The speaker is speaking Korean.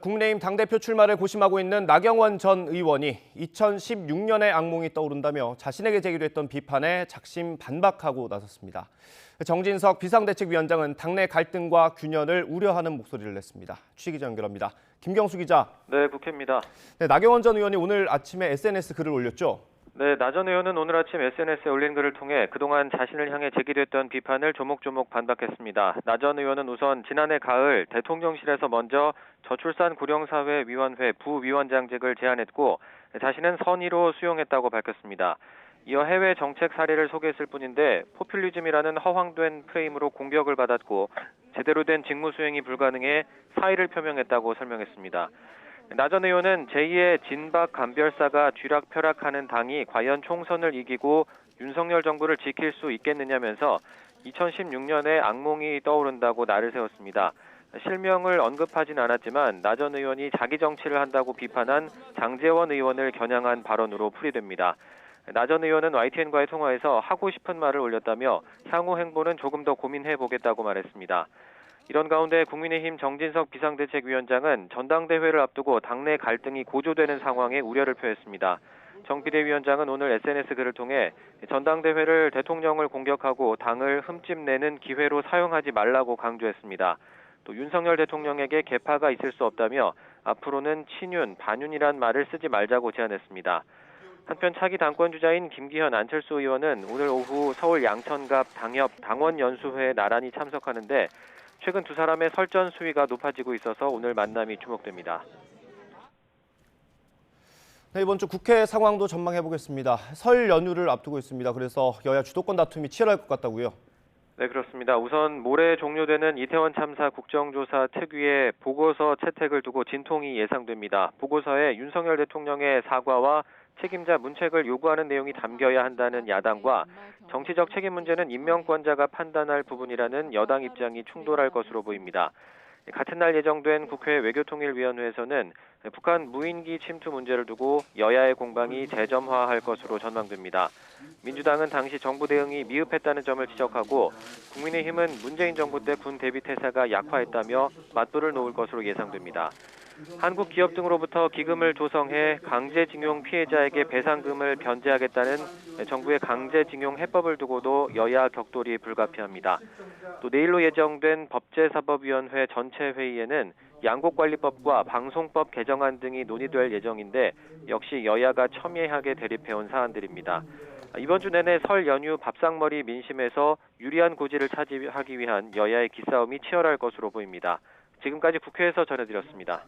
국민의힘 당대표 출마를 고심하고 있는 나경원 전 의원이 2016년의 악몽이 떠오른다며 자신에게 제기됐던 비판에 작심 반박하고 나섰습니다. 정진석 비상대책위원장은 당내 갈등과 균열을 우려하는 목소리를 냈습니다. 취기자 연결합니다. 김경수 기자. 네, 국회입니다. 네, 나경원 전 의원이 오늘 아침에 SNS 글을 올렸죠? 네, 나 전 의원은 오늘 아침 SNS에 올린 글을 통해 그동안 자신을 향해 제기됐던 비판을 조목조목 반박했습니다. 나 전 의원은 우선 지난해 가을 대통령실에서 먼저 저출산 고령사회위원회 부위원장직을 제안했고 자신은 선의로 수용했다고 밝혔습니다. 이어 해외 정책 사례를 소개했을 뿐인데 포퓰리즘이라는 허황된 프레임으로 공격을 받았고 제대로 된 직무 수행이 불가능해 사의를 표명했다고 설명했습니다. 나 전 의원은 제2의 진박 간별사가 쥐락펴락하는 당이 과연 총선을 이기고 윤석열 정부를 지킬 수 있겠느냐면서 2016년에 악몽이 떠오른다고 날을 세웠습니다. 실명을 언급하진 않았지만 나 전 의원이 자기 정치를 한다고 비판한 장제원 의원을 겨냥한 발언으로 풀이됩니다. 나 전 의원은 YTN과의 통화에서 하고 싶은 말을 올렸다며 향후 행보는 조금 더 고민해보겠다고 말했습니다. 이런 가운데 국민의힘 정진석 비상대책위원장은 전당대회를 앞두고 당내 갈등이 고조되는 상황에 우려를 표했습니다. 정 비대위원장은 오늘 SNS 글을 통해 전당대회를 대통령을 공격하고 당을 흠집내는 기회로 사용하지 말라고 강조했습니다. 또 윤석열 대통령에게 개파가 있을 수 없다며 앞으로는 친윤, 반윤이란 말을 쓰지 말자고 제안했습니다. 한편 차기 당권주자인 김기현 안철수 의원은 오늘 오후 서울 양천갑 당원 연수회에 나란히 참석하는데 최근 두 사람의 설전 수위가 높아지고 있어서 오늘 만남이 주목됩니다. 네, 이번 주 국회 상황도 전망해 보겠습니다. 설 연휴를 앞두고 있습니다. 그래서 여야 주도권 다툼이 치열할 것 같다고요? 네, 그렇습니다. 우선 모레 종료되는 이태원 참사 국정조사 특위의 보고서 채택을 두고 진통이 예상됩니다. 보고서에 윤석열 대통령의 사과와 책임자 문책을 요구하는 내용이 담겨야 한다는 야당과 정치적 책임 문제는 임명권자가 판단할 부분이라는 여당 입장이 충돌할 것으로 보입니다. 같은 날 예정된 국회 외교통일위원회에서는 북한 무인기 침투 문제를 두고 여야의 공방이 재점화할 것으로 전망됩니다. 민주당은 당시 정부 대응이 미흡했다는 점을 지적하고 국민의힘은 문재인 정부 때 군 대비 태세가 약화했다며 맞불을 놓을 것으로 예상됩니다. 한국 기업 등으로부터 기금을 조성해 강제징용 피해자에게 배상금을 변제하겠다는 정부의 강제징용 해법을 두고도 여야 격돌이 불가피합니다. 또 내일로 예정된 법제사법위원회 전체 회의에는 양곡관리법과 방송법 개정안 등이 논의될 예정인데 역시 여야가 첨예하게 대립해온 사안들입니다. 이번 주 내내 설 연휴 밥상머리 민심에서 유리한 고지를 차지하기 위한 여야의 기싸움이 치열할 것으로 보입니다. 지금까지 국회에서 전해드렸습니다.